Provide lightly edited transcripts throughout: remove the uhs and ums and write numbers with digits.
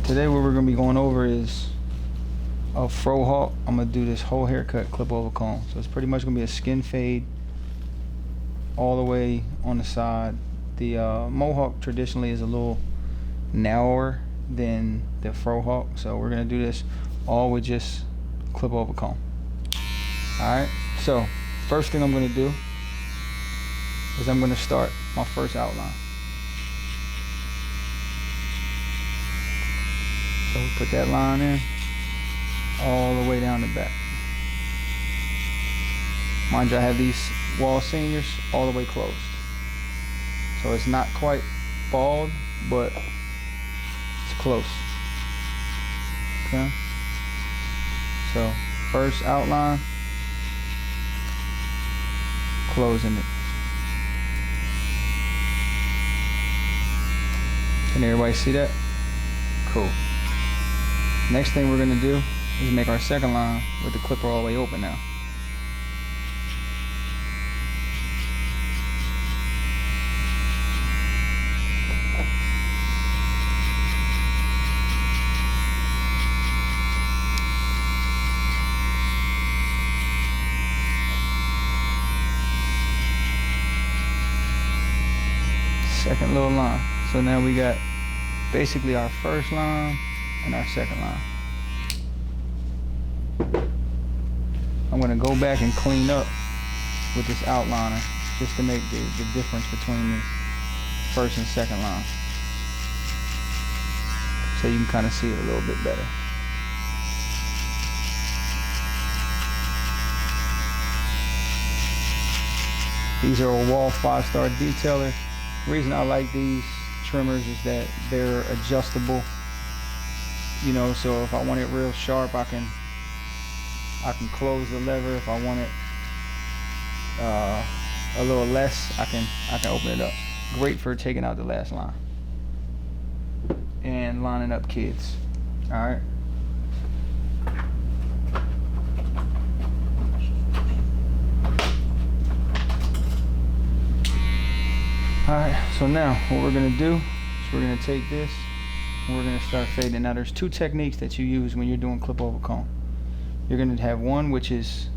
Today what we're gonna be going over is a fro hawk. I'm gonna do this whole haircut clip over comb. So it's pretty much gonna be a skin fade all the way on the side. The mohawk traditionally is a little narrower than the fro hawk, so we're gonna do this all with just clip over comb. Alright, so first thing I'm gonna do is I'm gonna start my first outline. So we put that line in all the way down the back. Mind you, I have these wall seniors all the way closed. So it's not quite bald, but it's close. Okay? So first outline, closing it. Can everybody see that? Cool. Next thing we're gonna do is make our second line with the clipper all the way open now. Second little line. So now we got basically our first line and our second line. I'm gonna go back and clean up with this outliner just to make the difference between the first and second line, so you can kind of see it a little bit better. These are a Wall 5-star detailer. The reason I like these trimmers is that they're adjustable, you know, so if I want it real sharp, I can close the lever. If I want it a little less, I can open it up. Great for taking out the last line and lining up kids. All right. Alright, so now what we're going to do is we're going to take this and we're going to start fading. Now there's two techniques that you use when you're doing clip over comb. You're going to have one which is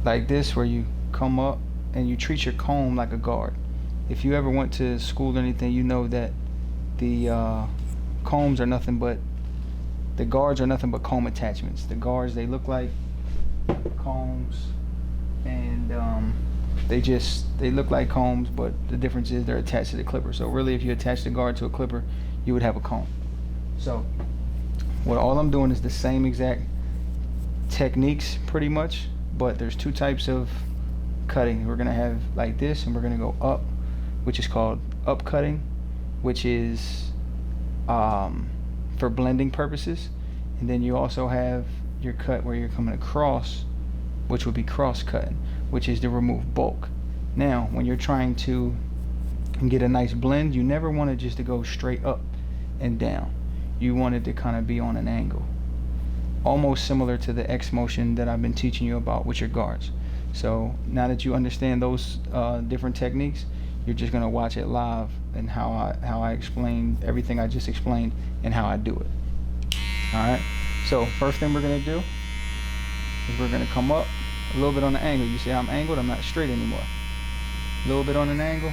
like this, where you come up and you treat your comb like a guard. If you ever went to school or anything, you know that the combs are nothing but, the guards are nothing but comb attachments. The guards, they look like combs, and they look like combs, but the difference is they're attached to the clipper. So really, if you attach the guard to a clipper, you would have a comb. So what all I'm doing is the same exact techniques pretty much, but there's two types of cutting. We're gonna have like this, and we're gonna go up, which is called up cutting, which is for blending purposes. And then you also have your cut where you're coming across, which would be cross cutting, which is to remove bulk. Now, when you're trying to get a nice blend, you never want it just to go straight up and down. You want it to kind of be on an angle, almost similar to the X motion that I've been teaching you about with your guards. So now that you understand those different techniques, you're just gonna watch it live and how I explain everything I just explained and how I do it. All right. So first thing we're gonna do is we're gonna come up a little bit on the angle. You see I'm angled, I'm not straight anymore. A little bit on an angle,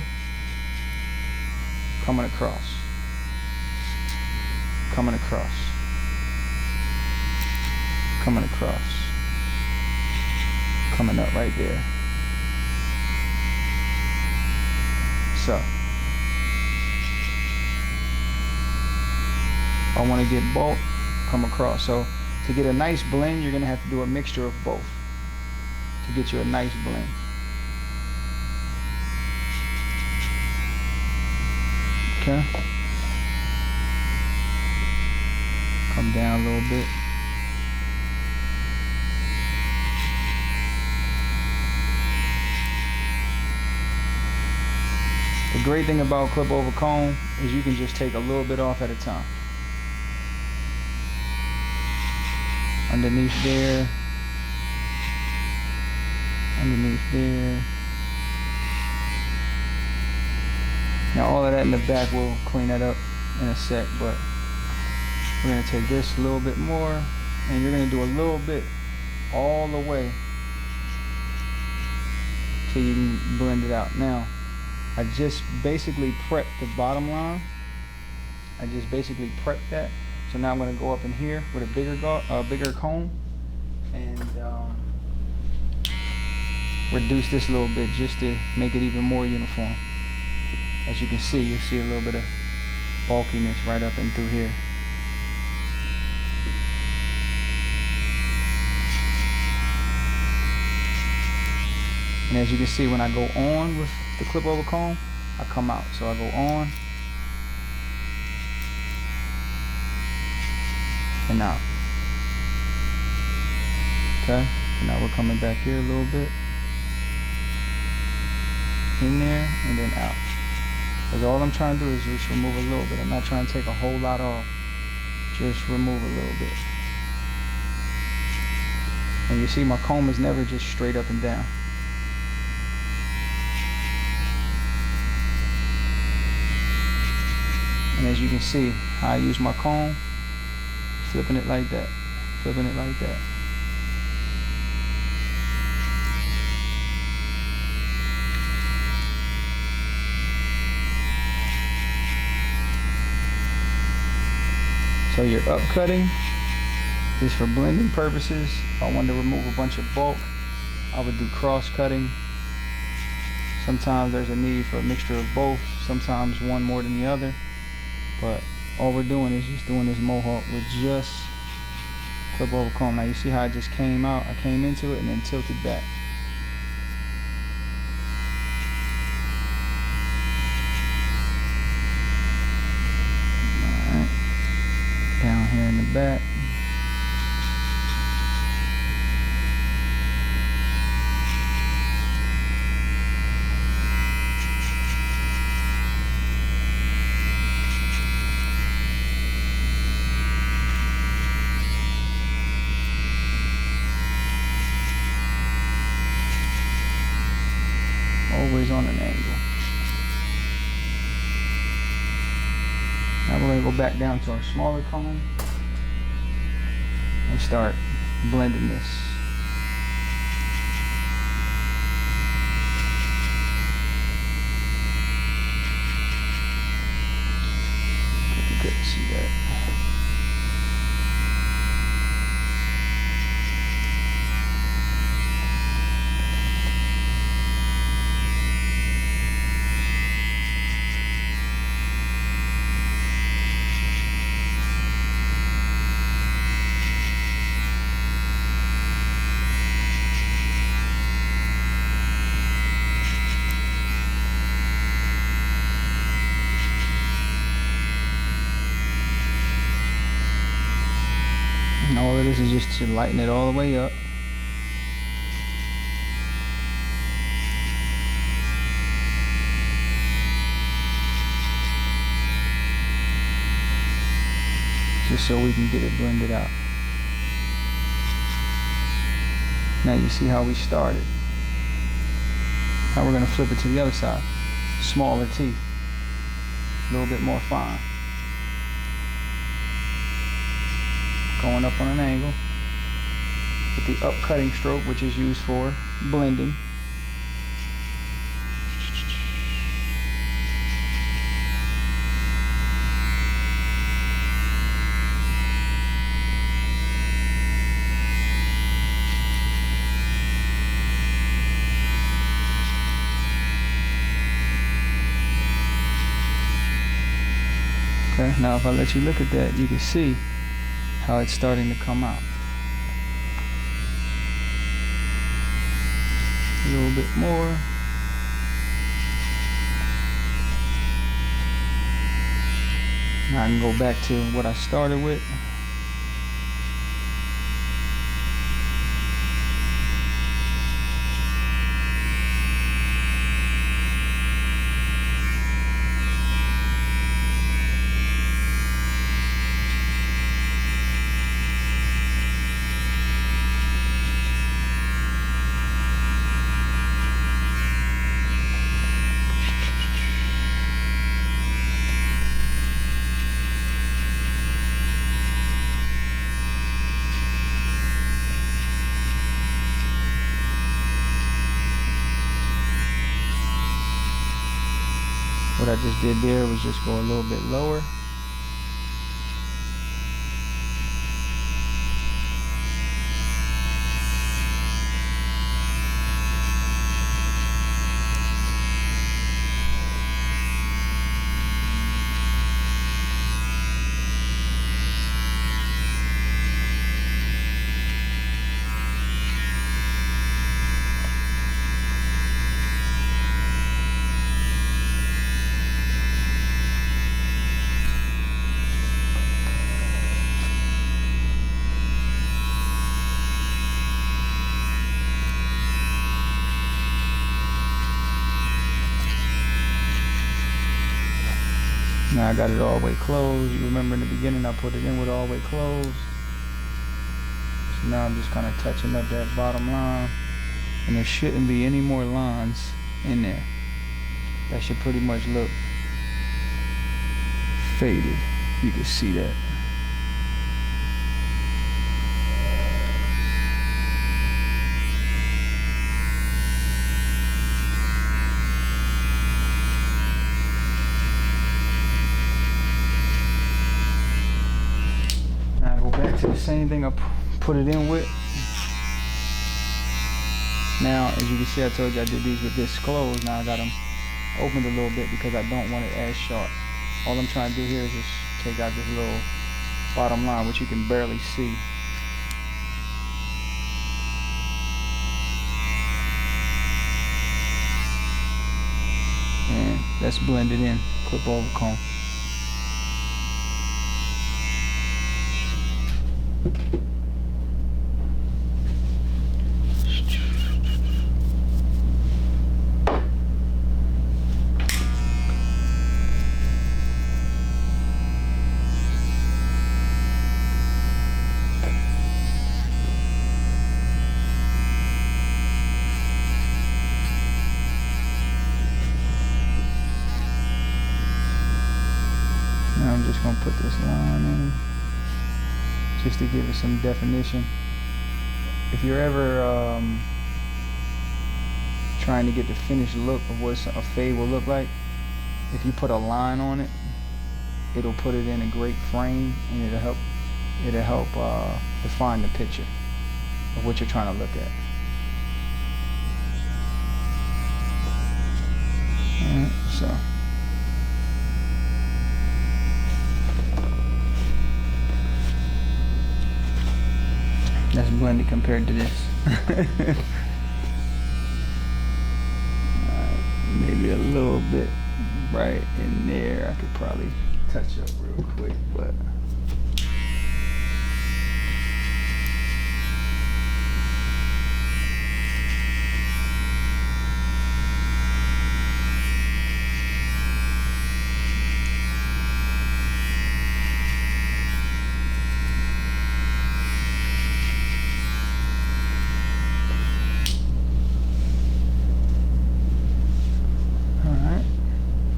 coming across, coming across, coming across, coming up right there. So I want to get both, come across. So to get a nice blend, you're gonna have to do a mixture of both to get you a nice blend. Okay. Come down a little bit. The great thing about clip over comb is you can just take a little bit off at a time. Underneath there, underneath there. Now all of that in the back, we'll clean that up in a sec, but we're going to take this a little bit more, and you're going to do a little bit all the way till you can blend it out. Now, I just basically prepped the bottom line. I just basically prepped that. So now I'm going to go up in here with a bigger comb and reduce this a little bit just to make it even more uniform. As you can see, you'll see a little bit of bulkiness right up and through here. And as you can see, when I go on with the clip over comb, I come out. So I go on and out. Okay, so now we're coming back here a little bit, in there and then out. Because all I'm trying to do is just remove a little bit. I'm not trying to take a whole lot off, just remove a little bit. And you see my comb is never just straight up and down. And as you can see how I use my comb, flipping it like that, flipping it like that. So your upcutting is for blending purposes. If I wanted to remove a bunch of bulk, I would do cross cutting. Sometimes there's a need for a mixture of both, sometimes one more than the other. But all we're doing is just doing this mohawk with just clip over comb. Now you see how I just came out, I came into it and then tilted back. Alright, down here in the back. Always on an angle. Now we're going to go back down to our smaller comb and start blending this. Pretty good to see that. And all of this is just to lighten it all the way up. Just so we can get it blended out. Now you see how we started. Now we're going to flip it to the other side. Smaller teeth. A little bit more fine. Going up on an angle with the upcutting stroke, which is used for blending. Okay, now if I let you look at that, you can see how it's starting to come out. A little bit more. Now I can go back to what I started with. What I just did there was just go a little bit lower. Now I got it all the way closed. You remember in the beginning I put it in with all the way closed. So now I'm just kind of touching up that bottom line. And there shouldn't be any more lines in there. That should pretty much look faded. You can see that. Back to the same thing I put it in with. Now, as you can see, I told you I did these with this closed. Now I got them opened a little bit because I don't want it as sharp. All I'm trying to do here is just take out this little bottom line, which you can barely see. And that's blended in, clip over comb. Now I'm just going to put this line in just to give it some definition. If you're ever trying to get the finished look of what a fade will look like, if you put a line on it, it'll put it in a great frame, and it'll help define the picture of what you're trying to look at. Alright, so that's blended compared to this. Maybe a little bit right in there. I could probably touch up real quick, but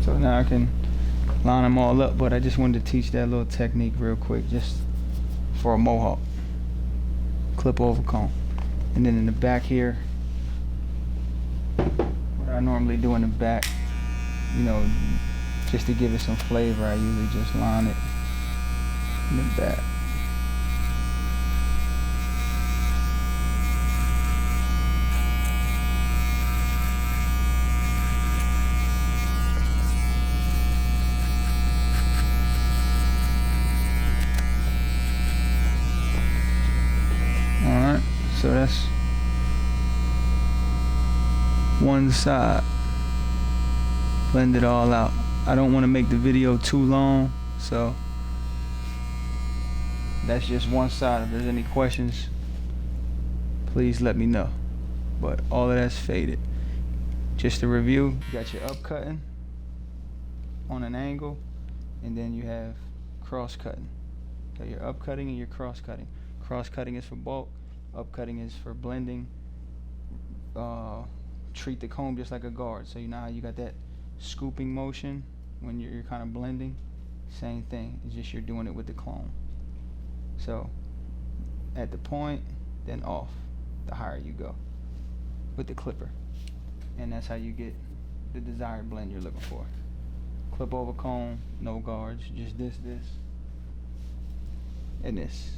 so now I can line them all up, but I just wanted to teach that little technique real quick, just for a mohawk. Clip over comb. And then in the back here, what I normally do in the back, you know, just to give it some flavor, I usually just line it in the back. So that's one side. Blend it all out. I don't want to make the video too long, so that's just one side. If there's any questions, please let me know. But all of that's faded. Just to review, you got your upcutting on an angle, and then you have cross-cutting. Got your upcutting and your cross-cutting. Cross-cutting is for bulk. Upcutting is for blending. Treat the comb just like a guard. So you know how you got that scooping motion when you're kind of blending? Same thing. It's just you're doing it with the comb. So at the point, then off, the higher you go with the clipper. And that's how you get the desired blend you're looking for. Clip over comb, no guards, just this, and this.